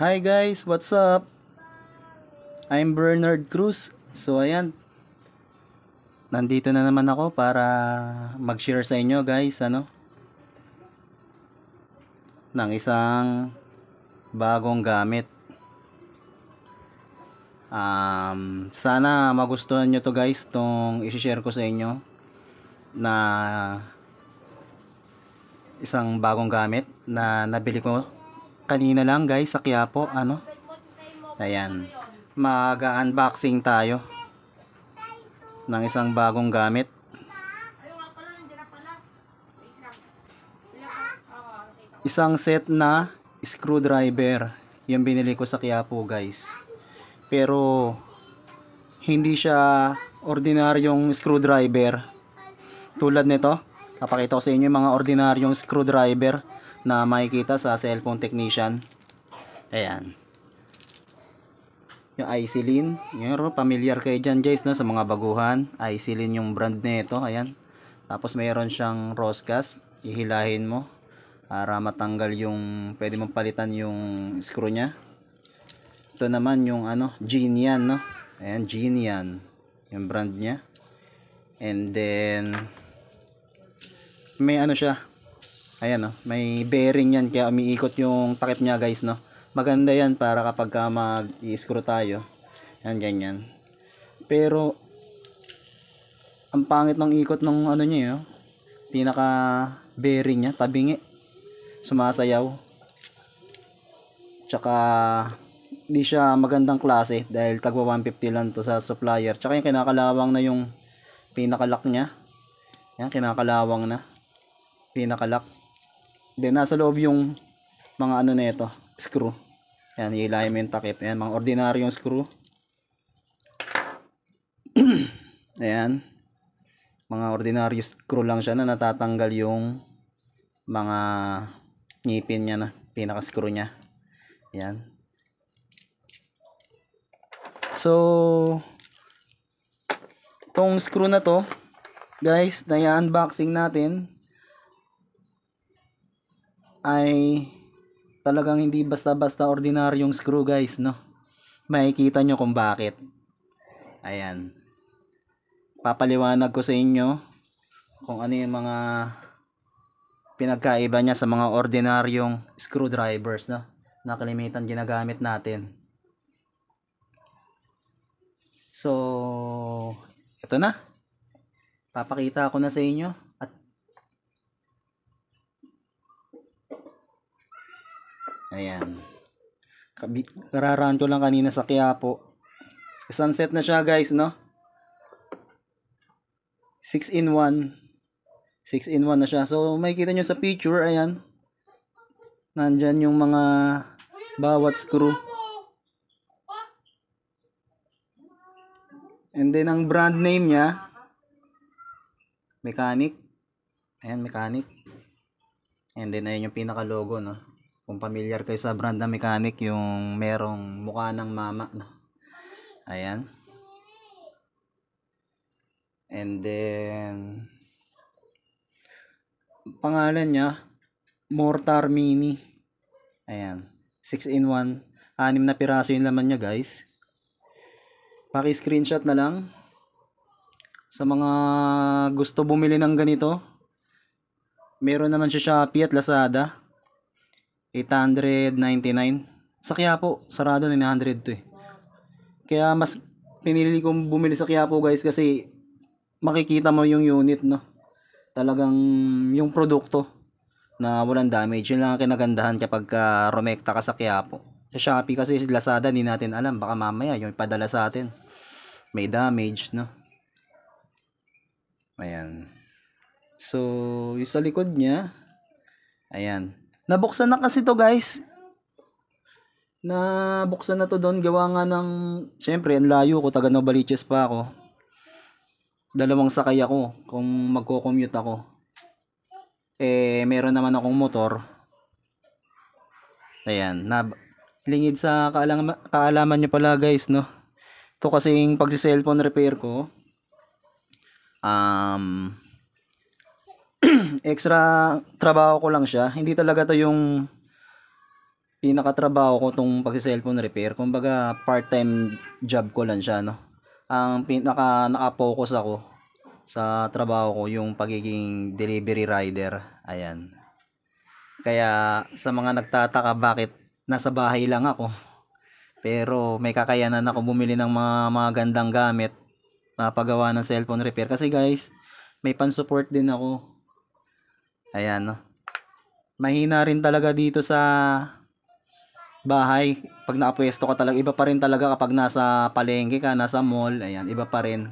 Hi guys, what's up? I'm Bernard Cruz. So ayan, nandito na naman ako para mag-share sa inyo guys, ng isang bagong gamit. Sana magustuhan nyo to guys, tong i-share ko sa inyo na isang bagong gamit na nabili ko kanina lang guys sa Quiapo, Ayan, mag-unboxing tayo ng isang bagong gamit. Isang set na screwdriver yung binili ko sa Quiapo guys, pero hindi siya ordinaryong screwdriver tulad nito. Papakita ko sa inyo yung mga ordinaryong screwdriver na makikita sa cellphone technician. Ayan, yung Isilin, yung familiar kayo dyan guys, no? Sa mga baguhan, Isilin yung brand nito. Ayan, tapos mayroon siyang roscas, ihilahin mo para matanggal yung pwede mong palitan yung screw nya. Ito naman yung Genian, no? Ayan, Genian yung brand nya. And then may siya, ayan, no? May bearing yan, kaya umiikot yung takip nya guys, no? Maganda yan para kapag mag-i-screw tayo, yan, ganyan. Pero ang pangit ng ikot ng nya, pinaka bearing nya, tabingi, sumasayaw. Tsaka hindi siya magandang klase dahil tagwa 150 lang to sa supplier. Tsaka yung kinakalawang na yung pinakalock nya. Yan, kinakalawang na pinakalock. Then nasa loob yung mga na ito, screw. Yan, ilalim yung takip. Yan, mga ordinaryong screw. Ayan, mga ordinaryo screw lang siya na natatanggal yung mga ngipin nya na pinaka screw nya. Yan. So tong screw na to guys, na i-unboxing natin ay talagang hindi basta-basta ordinaryong screw guys, no? Makikita nyo kung bakit. Ayan, papaliwanag ko sa inyo kung ano yung mga pinagkaiba niya sa mga ordinaryong screwdrivers, no, na kalimitan ginagamit natin. So ito na, papakita ko na sa inyo. At ayan, kararahan ko lang kanina sa Quiapo. Isang set na siya guys, no? 6 in 1. 6 in 1 na siya. So makikita nyo sa picture, ayan, nandyan yung mga bawat screw. And then ang brand name nya, Mechanic. Ayan, Mechanic. And then ayun yung pinaka logo, no? Kung familiar kayo sa brand na Mechanic, yung merong mukha ng mama, no? Ayan. And then pangalan nya, Mortar Mini. Ayan, 6 in 1. 6 na piraso yung laman nya guys. Paki-screenshot na lang sa mga gusto bumili ng ganito. Meron naman siya Shopee at Lazada. 899. Sa Quiapo, sarado 900 to eh. Kaya mas pinili kong bumili sa Quiapo guys kasi makikita mo yung unit, no? Talagang yung produkto na walang damage. Yun lang ang kinagandahan kapag rumekta ka sa Quiapo. Sa Shopee kasi, Lazada, hindi natin alam. Baka mamaya yung ipadala sa atin may damage, no? Ayan. So yung sa likod nya, ayan, nabuksan na kasi to guys. Nabuksan na to doon, gawa nga ng, syempre ang layo ko, taga Novaliches pa ako. Dalawang sakay ako kung magko-commute ako. Meron naman akong motor. Ayan, lingid sa kaalaman nyo pala guys, no? Ito kasing pagsi-cellphone repair ko, extra trabaho ko lang siya. Hindi talaga to yung pinakatrabaho ko tong pag-cellphone repair. Kumbaga part-time job ko lang siya, no. Ang pinaka naka-focus ako sa trabaho ko yung pagiging delivery rider. Ayan. Kaya sa mga nagtataka bakit nasa bahay lang ako, pero may kakayanan ako bumili ng mga gandang gamit na paggawa ng cellphone repair. Kasi guys, may pan-support din ako. Ayan, no. Mahina rin talaga dito sa bahay. Pag nakapwesto ka talaga, iba pa rin talaga kapag nasa palengke ka, nasa mall, ayan, iba pa rin.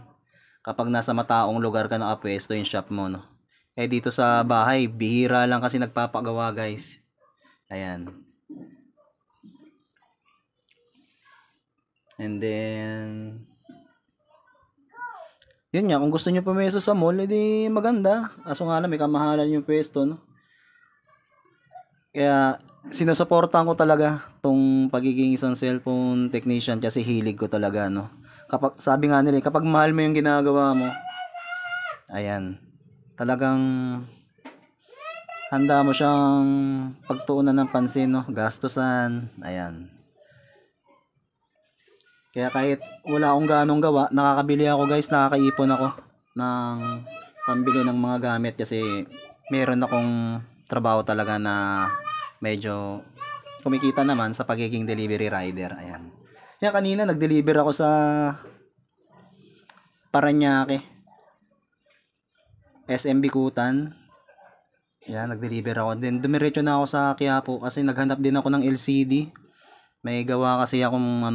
Kapag nasa mataong lugar ka nakapwesto yung shop mo, no. Eh dito sa bahay, bihira lang kasi nagpapagawa, guys. Ayan. And then yun nga, kung gusto niyo pumesto sa mall, edi maganda. Kaso nga lang, may kamahalan yung pwesto, no. Kaya sinusuportahan ko talaga tong pagiging isang cellphone technician kasi hilig ko talaga, no. Kapag sabi nga nila, kapag mahal mo yung ginagawa mo, ayan, talagang handa mo siyang pagtuunan ng pansin, no, gastusan, ayan. Kaya kahit wala akong ganong gawa, nakakabili ako, guys, nakakaipon ako ng pambili ng mga gamit kasi meron akong trabaho talaga na medyo kumikita naman sa pagiging delivery rider. Ayan. Yan, kanina nag-deliver ako sa Paranaque, SM Bikutan. Yan, nag-deliver ako. Then dumiretso na ako sa Quiapo kasi naghanap din ako ng LCD. May gawa kasi akong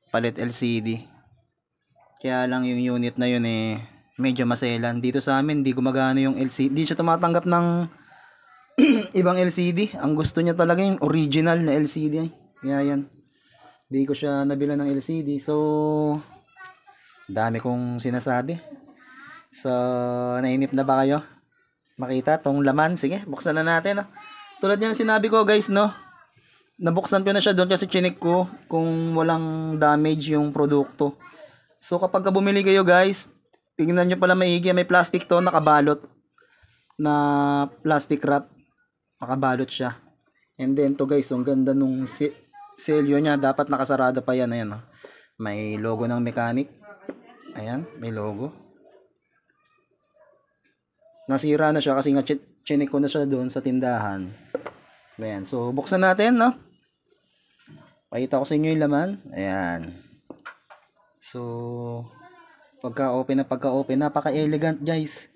palit LCD. Kaya lang yung unit na yun medyo maselan. Dito sa amin di gumagana yung LCD. Di siya tumatanggap ng ibang LCD. Ang gusto niya talaga yung original na LCD. Kaya yan. Di ko siya nabila ng LCD. So dami kong sinasabi. So nainip na ba kayo? Makita tong laman? Sige, buksan na natin. Tulad yan sinabi ko, guys, no. Nabuksan ko na siya doon kasi chinik ko kung walang damage yung produkto. So kapag bumili kayo, guys, tingnan nyo pala maigi, may plastic to, nakabalot na plastic wrap, nakabalot siya. And then to, guys, ang ganda nung selyo niya, dapat nakasarado pa yan. Ayan, may logo ng mechanic. Ayan, may logo. Nasira na siya kasi nga chinik ko na siya doon sa tindahan. Ayan, so buksan natin, no. Pakita ko sa inyo yung laman. Ayan. So pagka-open, napaka-elegant, guys.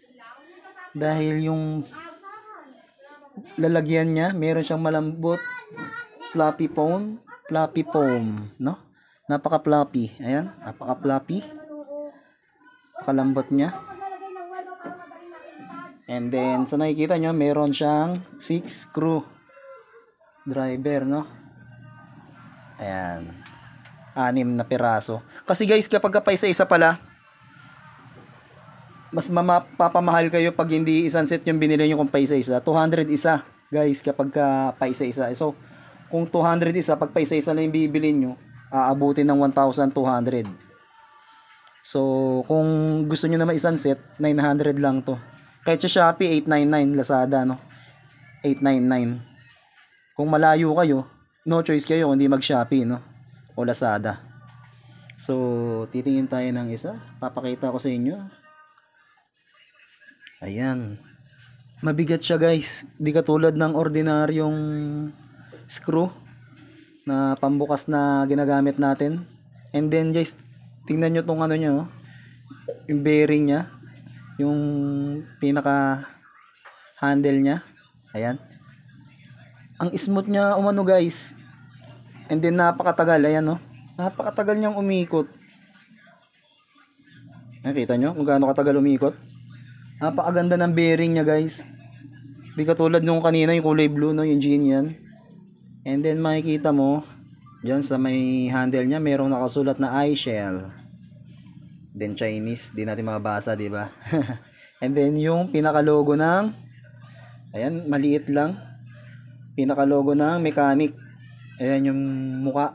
Dahil yung lalagyan niya, meron siyang malambot fluffy foam, no? Napaka-fluffy. Ayan, napaka-fluffy. Napakalambot niya. And then sa nakikita nyo, meron siyang 6 screw driver, no? Ayan. 6 na piraso. Kasi guys, kapag paisa-isa pala, mas mapapamahal kayo pag hindi isang set yung binili nyo kung paisa-isa. 200 isa, guys, kapag paisa-isa. So, kung 200 isa, pag paisa-isa na yung bibili nyo, aabutin ng 1,200. So, kung gusto nyo naman isang set, 900 lang to. Kahit sa Shopee, 899, Lazada, no? 899. Kung malayo kayo, no choice kayo kundi mag-Shopee, no? O Lazada. So, titingin tayo ng isa. Papakita ko sa inyo. Ayan. Mabigat siya, guys. Di katulad ng ordinaryong screw na pambukas na ginagamit natin. And then, guys, tingnan nyo tong ano nyo. Yung bearing nya. Yung pinaka handle nya. Ayan. Ang smooth niya umano, guys. And then napakatagal, ayan, no. Napakatagal niyang umikot. Nakita nyo kung gaano katagal umikot? Napakaganda ng bearing niya, guys. Di katulad nung kanina yung kulay blue, no, yung jean yan. And then makikita mo diyan sa may handle niya, merong nakasulat na iShell. Then Chinese, di natin mabasa, di ba? And then yung pinaka logo ng, ayan, maliit lang. Pinaka-logo ng mechanic. Ayan yung mukha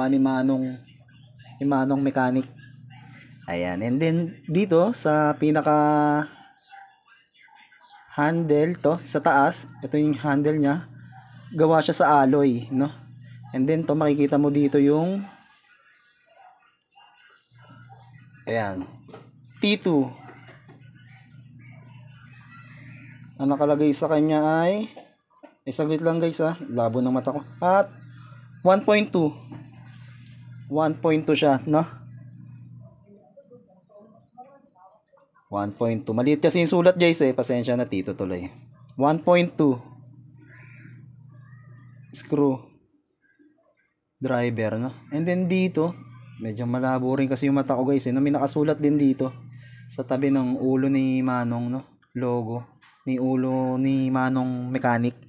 ni Manong mechanic. Ayan. And then dito sa pinaka handle to sa taas. Ito yung handle niya. Gawa siya sa alloy, no? And then to makikita mo dito yung ayan, T2. Ang nakalagay sa kanya ay saglit lang guys ha, labo ng mata ko. At 1.2 siya, no? 1.2. Maliit kasi yung sulat guys eh. Pasensya na, Tito tuloy. 1.2 screw driver, no? And then dito, medyo malabo rin kasi yung mata ko guys eh. No? May nakasulat din dito sa tabi ng ulo ni Manong, no? Logo ni ulo ni Manong Mechanic.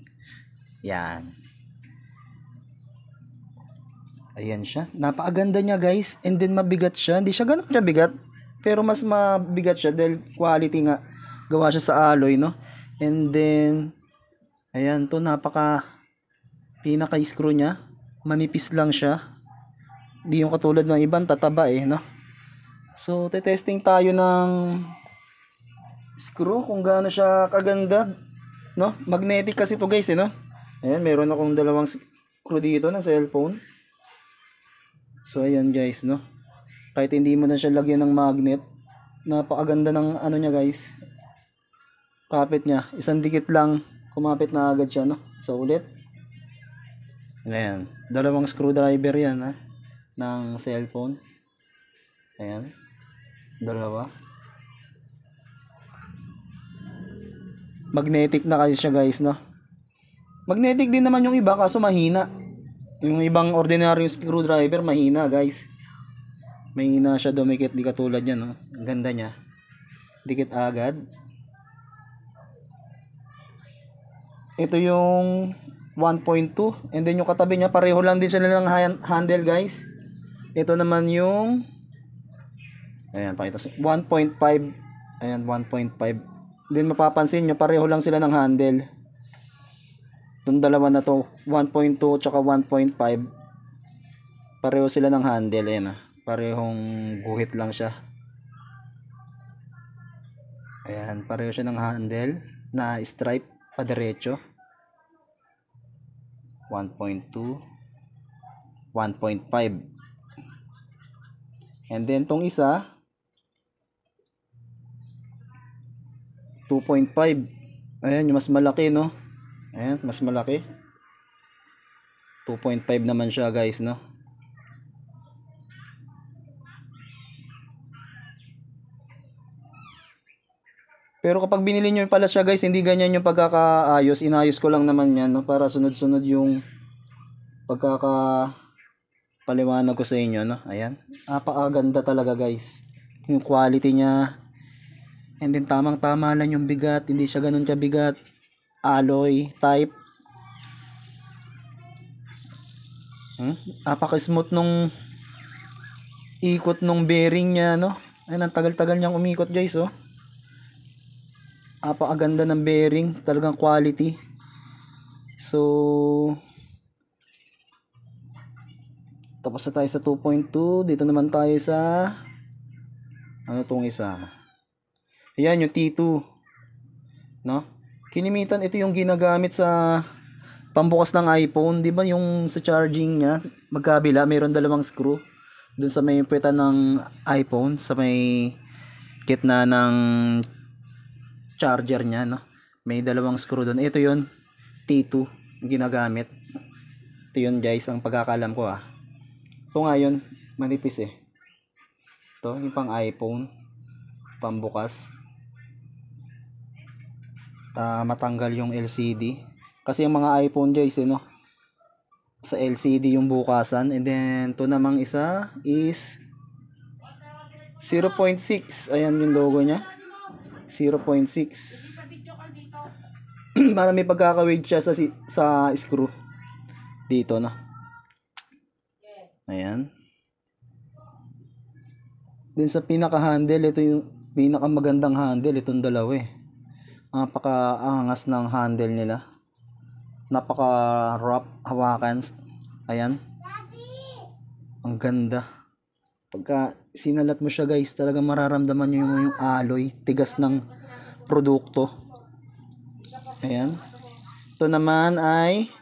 Yan. Ayan siya. Napakaganda niya guys. And then mabigat siya. Hindi siya ganun siya bigat. Pero mas mabigat siya dahil quality nga. Gawa siya sa alloy, no? And then ayan to, pinaka screw niya. Manipis lang siya. Hindi yung katulad ng ibang tataba eh, no? So testing tayo ng screw kung gaano siya kaganda, no? Magnetic kasi to guys eh, no? Ayan, meron akong dalawang screw dito na cellphone. So ayan guys, no? Kahit hindi mo na siya lagyan ng magnet, napakaganda ng ano niya guys. Kapit niya, isang dikit lang, kumapit na agad siya, no? So ulit. Ayan, dalawang screwdriver yan ha, ng cellphone. Ayan, dalawa. Magnetic na kasi siya guys, no? Magnetic din naman yung iba kaso mahina. Yung ibang ordinary screwdriver mahina guys. Mahina siya dumikit, di katulad yan, no? Ang ganda niya. Dikit agad. Ito yung 1.2 and then yung katabi niya pareho lang din sila ng handle guys. Ito naman yung ayan, pakita sa 1.5. Ayan, 1.5. Then mapapansin nyo pareho lang sila ng handle. Itong dalawa na to, 1.2 tsaka 1.5, pareho sila ng handle. Ayan, parehong guhit lang siya. Ayan, pareho siya ng handle na stripe pa diretso. 1.2, 1.5. And then tong isa 2.5. Ayan, yung mas malaki, no? Ayan, mas malaki. 2.5 naman siya guys, no? Pero kapag binili nyo pala siya guys, hindi ganyan yung pagkakaayos. Inayos ko lang naman yan, no? Para sunod-sunod yung pagkakapaliwanag ko sa inyo, no? Ayan, napakaganda talaga guys. Yung quality niya. And then tamang-tama lang yung bigat. Hindi siya ganun kabigat. Alloy type. Napaka-smooth nung ikot nung bearing niya, no? Ayun, ang tagal-tagal niyang umikot guys, oh. Napakaganda ng bearing, talagang quality. So tapos na tayo sa 2.2. Dito naman tayo sa ano tong isa. Ayan yung T2, no? Kinimitan, ito yung ginagamit sa pambukas ng iPhone, di ba? Yung sa charging niya, magkabila, mayroon dalawang screw. Doon sa may puweta ng iPhone, sa may gitna ng charger niya, no? May dalawang screw doon. Ito yun, T2, ginagamit. Ito yun guys, ang pagkakalam ko ah. Ito nga yun, manipis eh. Ito, yung pang iPhone, pambukas. Matanggal yung LCD. Kasi yung mga iPhone guys, no? Sa LCD yung bukasan. And then, ito namang isa is 0.6. Ayan yung logo niya. 0.6. Para may pagkaka-weight siya sa screw. Dito, no? Ayan. Then sa pinaka-handle, ito yung pinakamagandang handle. Itong dalawa eh. Napaka-angas ng handle nila. Napaka-rough hawakan. Ayan. Ang ganda. Pagka sinalat mo siya guys, talagang mararamdaman nyo yung alloy, tigas ng produkto. Ayan. Ito naman ay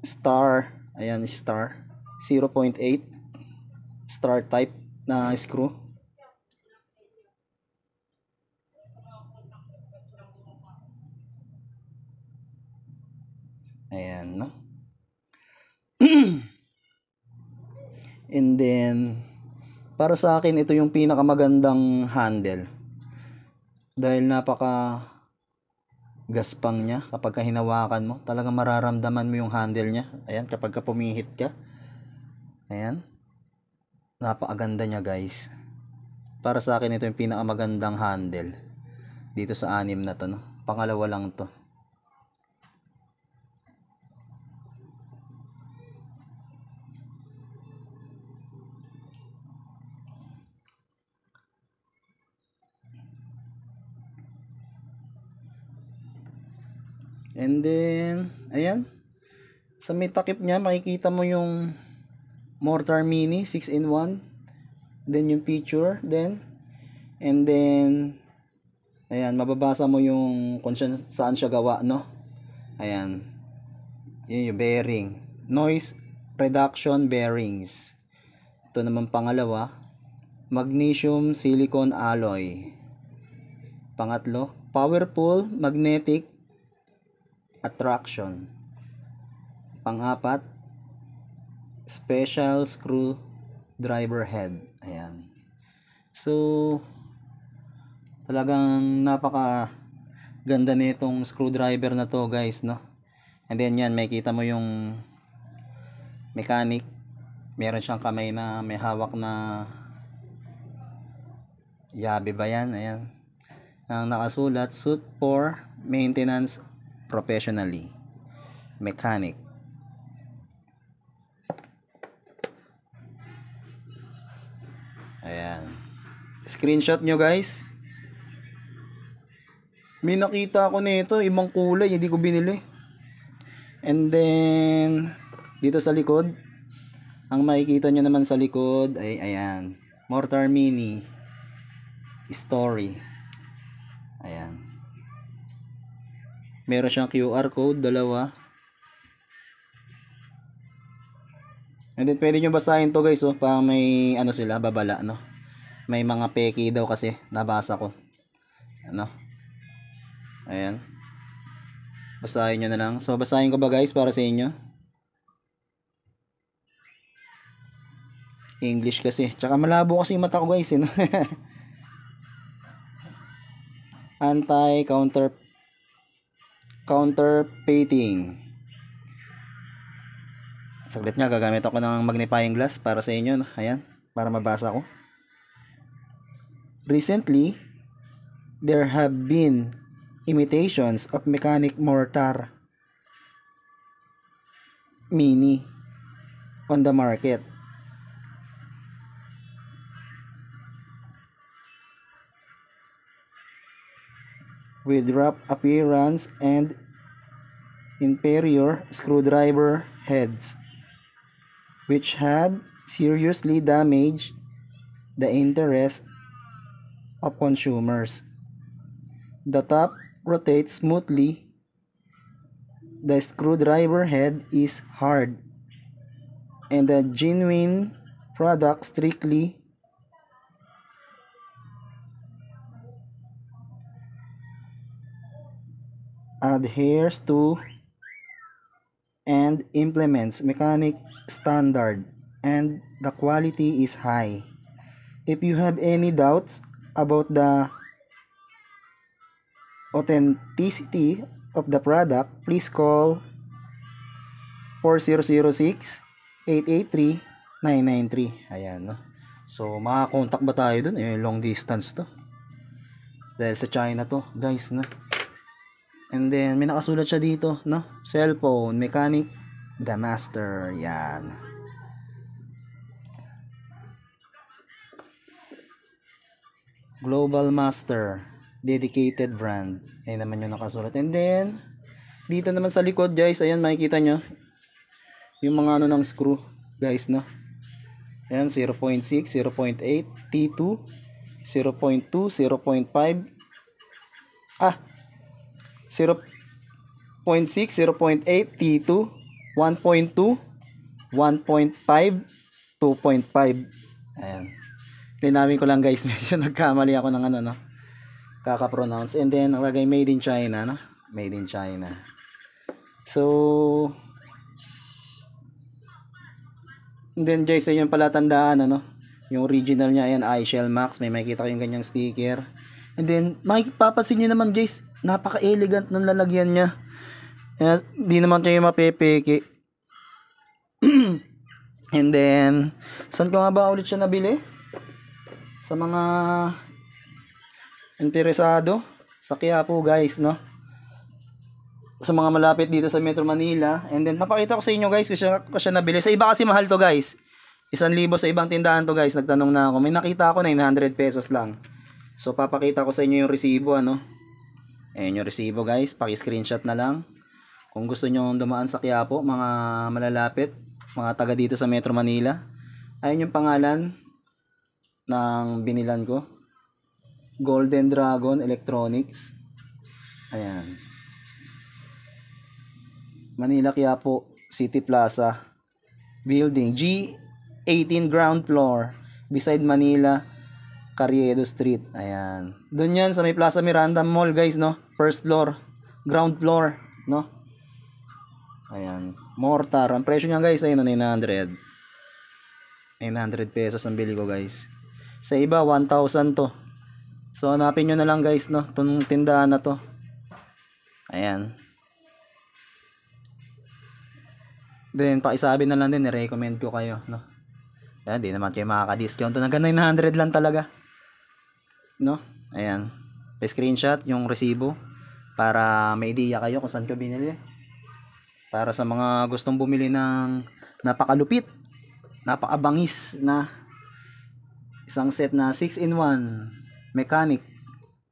star. Ayan, star. 0.8 star type na screw. Ayan, no? And then, para sa akin, ito yung pinakamagandang handle. Dahil napaka gaspang niya. Kapag ka hinawakan mo, talagang mararamdaman mo yung handle niya. Ayan, kapag ka pumihit ka. Ayan. Napakaganda niya, guys. Para sa akin, ito yung pinakamagandang handle. Dito sa anim na to, no? Pangalawa lang to. And then, ayan. Sa may takip niya, makikita mo yung Mortar Mini 6-in-1. Then yung picture. And then, ayan, mababasa mo yung kung saan siya gawa, no? Ayan. Yun yung bearing. Noise reduction bearings. Ito naman pangalawa. Magnesium silicon alloy. Pangatlo, powerful magnetic attraction. Pang-apat, special screw driver head. Ayan. So, talagang napaka ganda nitong screwdriver na to, guys, no? And then yan, makikita mo yung mechanic. Meron siyang kamay na may hawak na yabe ba yan? Ayan. Ang nakasulat, suit for maintenance professionally. Mechanic. Ayan. Screenshot nyo, guys. May nakita ako nito, ibang kulay, hindi ko binili. And then, dito sa likod, ang makikita nyo naman sa likod ay ayan. Mortar Mini Story. Ayan. Meron siyang QR code, dalawa. And then pwede nyo basahin to, guys, oh, pa may ano sila, babala, no? May mga peki daw kasi, nabasa ko. Ano? Ayan. Basahin nyo na lang. So, basahin ko ba, guys, para sa inyo? English kasi. Tsaka malabo kasi yung mata ko, guys, no? Counterfeiting. Saglit nga, gagamit ako ng magnifying glass para sa inyo, no? Ayan, para mabasa ko. Recently, there have been imitations of mechanic mortar mini on the market. With rough appearance and inferior screwdriver heads, which have seriously damaged the interest of consumers. The top rotates smoothly. The screwdriver head is hard, and the genuine product strictly adheres to and implements mechanic standard, and the quality is high. If you have any doubts about the authenticity of the product, please call 4006-883-993. Ayan, no? So, makakontak ba tayo dun? Eh, long distance to. Dahil sa China to, guys, no? And then, may nakasulat siya dito, no? Cellphone, mechanic, the master. Yan. Global Master. Dedicated brand. Ayan naman yung nakasulat. And then, dito naman sa likod, guys, ayan, makikita nyo. Yung mga ano ng screw, guys, no? Ayan, 0.6, 0.8, T2, 0.2, 0.5. 0.6, 0.8, T2, 1.2, 1.5, 2.5. Ayan. Linawin ko lang guys, medyo nagkamali ako ng ano, no, kaka-pronounce. And then nakalagay made in China, no, made in China. So and then guys, ayun pala tandaan, ano, yung original niya, ayan, iShell Max, may makikita ko yung ganyang sticker. And then mapapansin nyo naman guys, napaka-elegant ng lalagyan niya. Hindi naman kayo mapepeke. And then saan ko nga ba ulit siya nabili? Sa mga interesado sa Quiapo guys, no, sa mga malapit dito sa Metro Manila. And then papakita ko sa inyo guys ko siya nabili. Sa iba kasi mahal to guys, 1,000 sa ibang tindahan to guys. Nagtanong na ako, may nakita ako 900 pesos lang. So papakita ko sa inyo yung resibo, ano. Ayan yung resibo guys, paki-screenshot na lang kung gusto nyo dumaan sa Quiapo, mga malalapit, mga taga dito sa Metro Manila. Ayan yung pangalan ng binilan ko, Golden Dragon Electronics. Ayan, Manila Quiapo City Plaza Building, G18 ground floor, beside Manila Carriedo Street. Ayan, doon yan sa may Plaza Miranda Mall guys, no, first floor, ground floor, no. Ayan, mortar. Ang presyo niya guys ay 900 pesos ang bili ko guys. Sa iba 1,000 to. So hanapin nyo na lang guys, no, itong tindahan na to. Ayan. Then pakisabi na lang din, i-recommend ko kayo, no. Ayan, di naman kayo makaka-discount. Hanggang 900 lang talaga, no. Ayan, pa-screenshot yung resibo para may idea kayo kung saan ko binili. Para sa mga gustong bumili ng napakalupit, napakabangis na isang set na 6-in-1 mechanic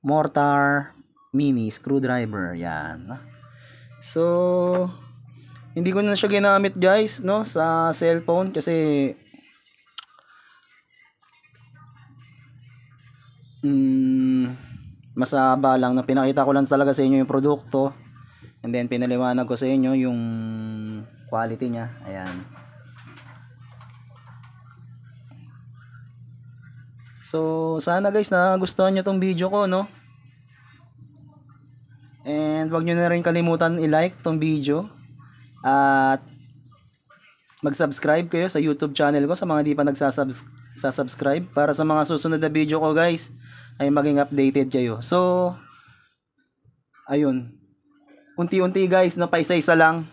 mortar mini screwdriver, yan. So hindi ko na siya ginamit guys, no, sa cellphone kasi masaba lang, na pinakita ko lang talaga sa inyo yung produkto. And then pinaliwanag ko sa inyo yung quality niya. Ayan. So sana guys nagustuhan nyo tong video ko, no. And wag nyo na rin kalimutan i-like tong video. At mag-subscribe kayo sa YouTube channel ko sa mga di pa nagsasubscribe, para sa mga susunod na video ko guys ay maging updated kayo. So ayun, unti-unti guys, no, paisa-isa lang.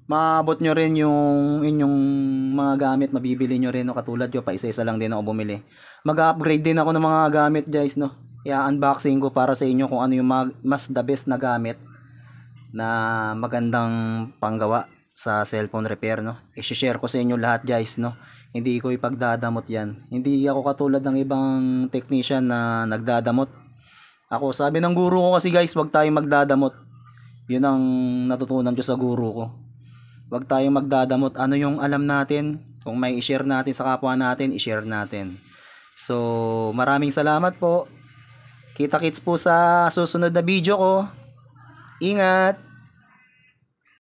Maabot nyo rin yung inyong mga gamit, mabibili nyo rin, no, katulad ko, paisa-isa lang din ako bumili. Mag-upgrade din ako ng mga gamit guys, no. I-unboxing ko para sa inyo kung ano yung mas the best na gamit na magandang panggawa sa cellphone repair, no. I-share ko sa inyo lahat guys, no. Hindi ko ipagdadamot yan. Hindi ako katulad ng ibang technician na nagdadamot. Ako, sabi ng guru ko kasi guys, wag tayong magdadamot. Yun ang natutunan ko sa guru ko. Wag tayong magdadamot. Ano yung alam natin, kung may i-share natin sa kapwa natin, i-share natin. So maraming salamat po. Kita-kits po sa susunod na video ko. Ingat!